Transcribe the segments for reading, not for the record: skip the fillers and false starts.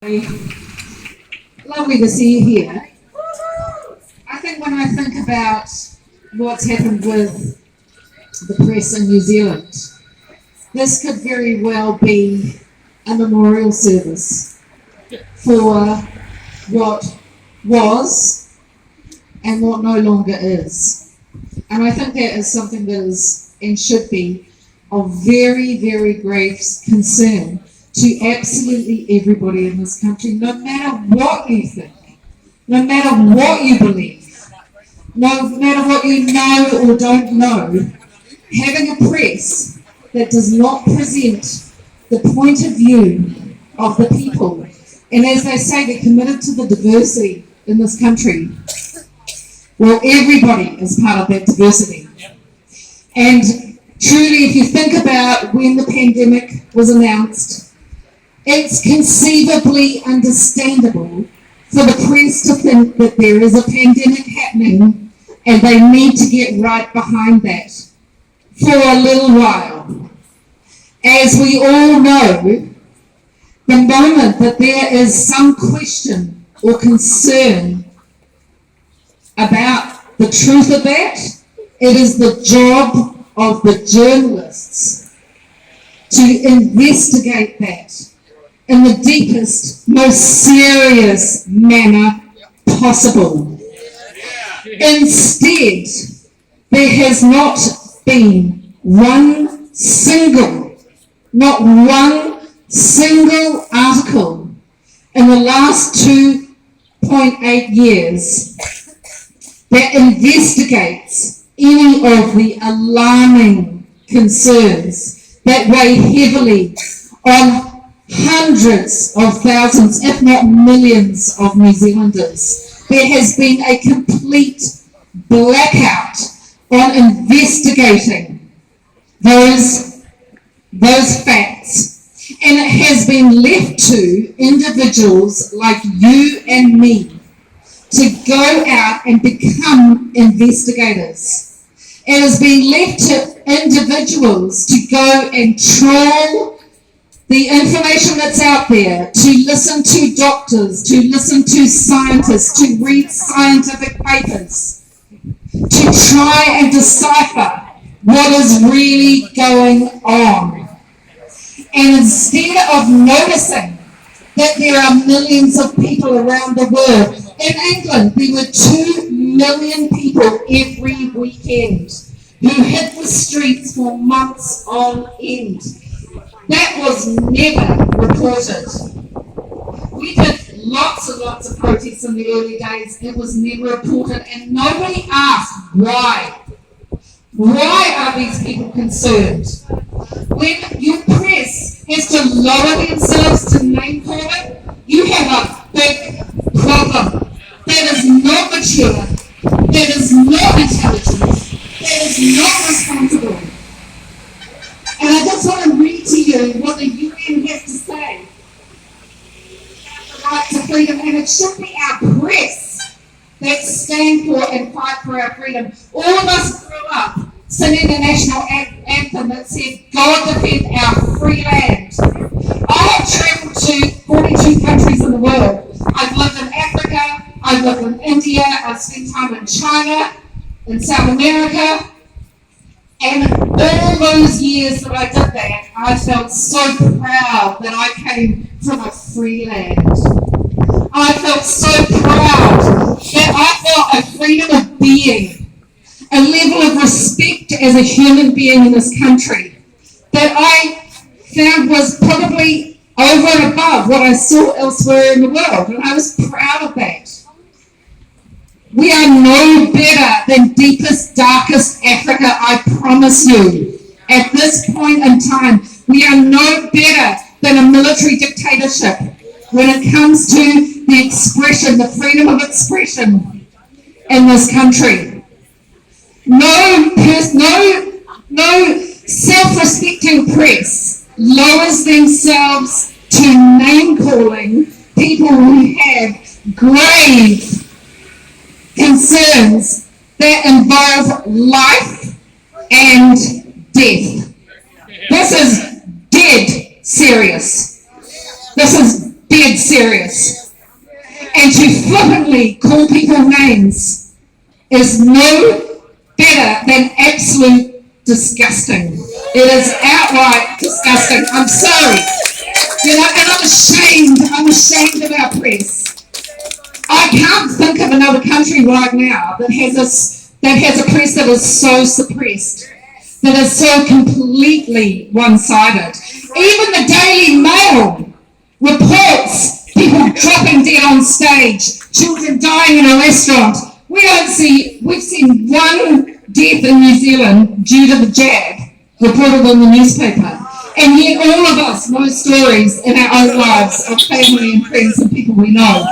Lovely to see you here. I think when I think about what's happened with the press in New Zealand, this could very well be a memorial service for what was and what no longer is. And I think that is something that is and should be of very, very grave concern to absolutely everybody in this country, no matter what you think, no matter what you believe, no matter what you know or don't know. Having a press that does not present the point of view of the people, and as they say, they're committed to the diversity in this country. Well, everybody is part of that diversity. And truly, if you think about when the pandemic was announced, it's conceivably understandable for the press to think that there is a pandemic happening and they need to get right behind that for a little while. As we all know, the moment that there is some question or concern about the truth of that, it is the job of the journalists to investigate that in the deepest, most serious manner possible. Instead, there has not been not one single article in the last 2.8 years that investigates any of the alarming concerns that weigh heavily on hundreds of thousands, if not millions, of New Zealanders. There has been a complete blackout on investigating those facts, and it has been left to individuals like you and me to go out and become investigators. It has been left to individuals to go and trawl the information that's out there, to listen to doctors, to listen to scientists, to read scientific papers, to try and decipher what is really going on. And instead of noticing that there are millions of people around the world, in England there were 2 million people every weekend who hit the streets for months on end. That was never reported. We did lots and lots of protests in the early days. It was never reported, and nobody asked why. Why are these people concerned? When your press has to lower themselves to name call it, you have a big problem. That is not mature. That is not intelligent. That is not responsible. And I just want to read to you what the UN has to say about the right to freedom, and it should be our press that stand for and fight for our freedom. All of us grew up singing the national anthem that said, God defend our free land. I have travelled to 42 countries in the world. I've lived in Africa, I've lived in India, I've spent time in China, in South America. And all those years that I did that, I felt so proud that I came from a free land. I felt so proud that I felt a freedom of being, a level of respect as a human being in this country that I found was probably over and above what I saw elsewhere in the world, and I was proud of that. We are no better than deepest, darkest Africa, I promise you. At this point in time, we are no better than a military dictatorship when it comes to the expression, the freedom of expression in this country. No self-respecting press lowers themselves to name-calling people who have grave concerns that involve life and death. This is dead serious. This is dead serious. And to flippantly call people names is no better than absolute disgusting. It is outright disgusting. I'm sorry. You know, and I'm ashamed of our press. I can't think of another country right now that has a press that is so suppressed, that is so completely one-sided. Even the Daily Mail reports people dropping dead on stage, children dying in a restaurant. We've seen one death in New Zealand due to the jab reported in the newspaper. And yet all of us know stories in our own lives of family and friends and people we know.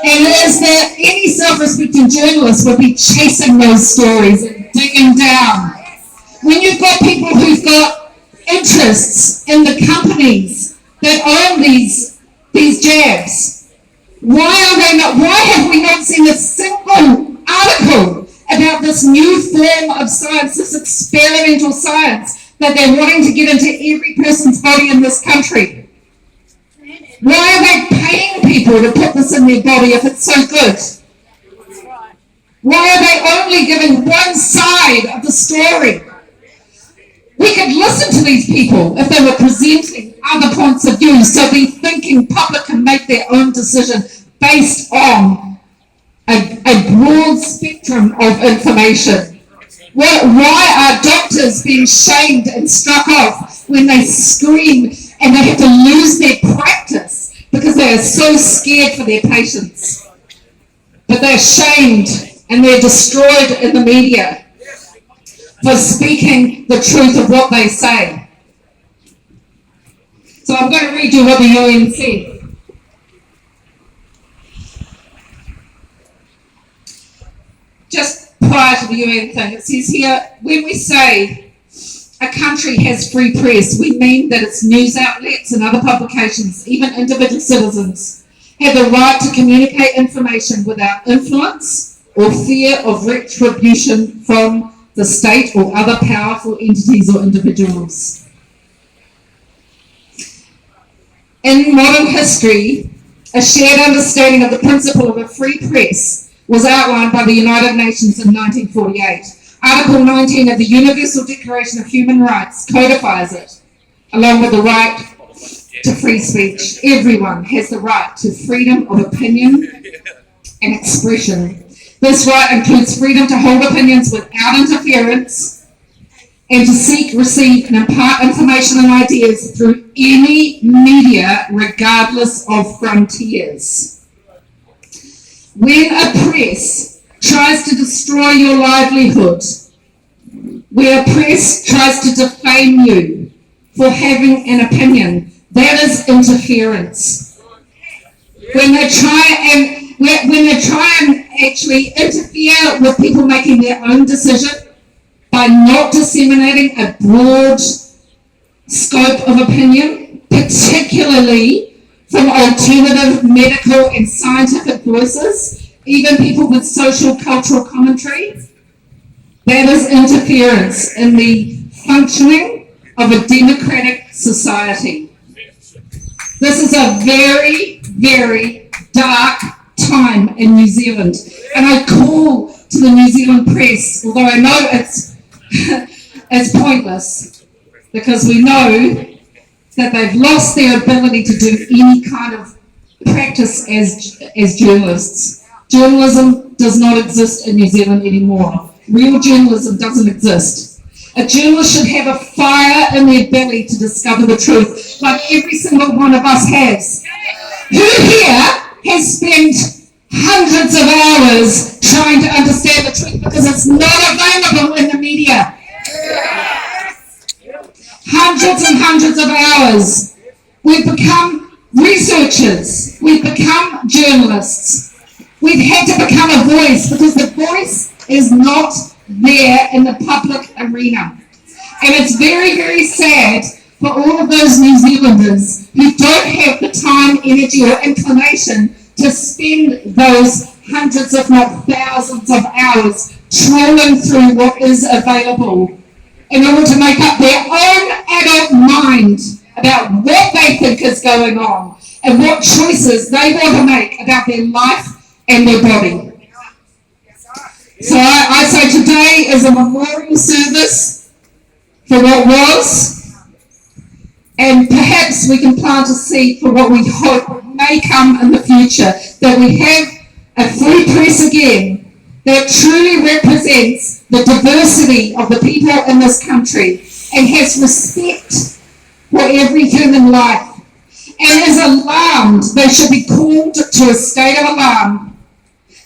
And it is that any self-respecting journalist would be chasing those stories and digging down. When you've got people who've got interests in the companies that own these jabs, why have we not seen a single article about this new form of science, this experimental science that they're wanting to get into every person's body in this country? Why are they paying people to put this in their body if it's so good? Why are they only giving one side of the story? We could listen to these people if they were presenting other points of view, so the thinking public can make their own decision based on a broad spectrum of information. Why are doctors being shamed and struck off when they scream and they have to lose their practice because they are so scared for their patients? But they're shamed and they're destroyed in the media for speaking the truth of what they say. So I'm going to read you what the UN said. Just prior to the UN thing, it says here, when we say a country has free press, we mean that its news outlets and other publications, even individual citizens, have the right to communicate information without influence or fear of retribution from the state or other powerful entities or individuals. In modern history, a shared understanding of the principle of a free press was outlined by the United Nations in 1948. Article 19 of the Universal Declaration of Human Rights codifies it, along with the right to free speech. Everyone has the right to freedom of opinion and expression. This right includes freedom to hold opinions without interference and to seek, receive, and impart information and ideas through any media, regardless of frontiers. When a press tries to destroy your livelihood, where a press tries to defame you for having an opinion, that is interference. When they try and actually interfere with people making their own decision by not disseminating a broad scope of opinion, particularly from alternative medical and scientific voices, even people with social cultural commentary, that is interference in the functioning of a democratic society. This is a very, very dark time in New Zealand, and I call to the New Zealand press, although I know it's pointless, because we know that they've lost their ability to do any kind of practice as journalists. Journalism does not exist in New Zealand anymore. Real journalism doesn't exist. A journalist should have a fire in their belly to discover the truth, like every single one of us has. Who here has spent hundreds of hours trying to understand the truth because it's not available in the media? Hundreds and hundreds of hours. We've become researchers. We've become journalists. We've had to become a voice because the voice is not there in the public arena. And it's very, very sad for all of those New Zealanders who don't have the time, energy, or inclination to spend those hundreds, if not thousands of hours trawling through what is available in order to make up their own adult mind about what they think is going on. and what choices they want to make about their life and their body. So I say today is a memorial service for what was, and perhaps we can plant a seed for what we hope may come in the future, that we have a free press again that truly represents the diversity of the people in this country and has respect for every human life and is alarmed. They should be called to a state of alarm.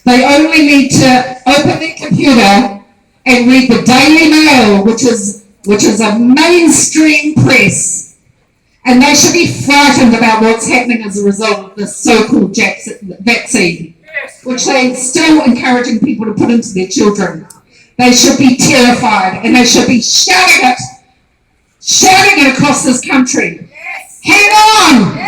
They only need to open their computer and read the Daily Mail, which is a mainstream press, and they should be frightened about what's happening as a result of this so-called vaccine, which they're still encouraging people to put into their children. They should be terrified, and they should be shouting it across this country. Hang on!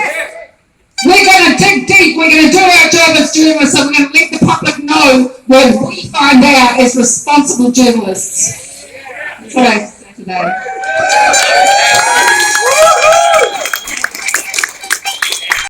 We're going to dig deep. We're going to do our job as journalists, and we're going to let the public know what we find out as responsible journalists. That's what I say today.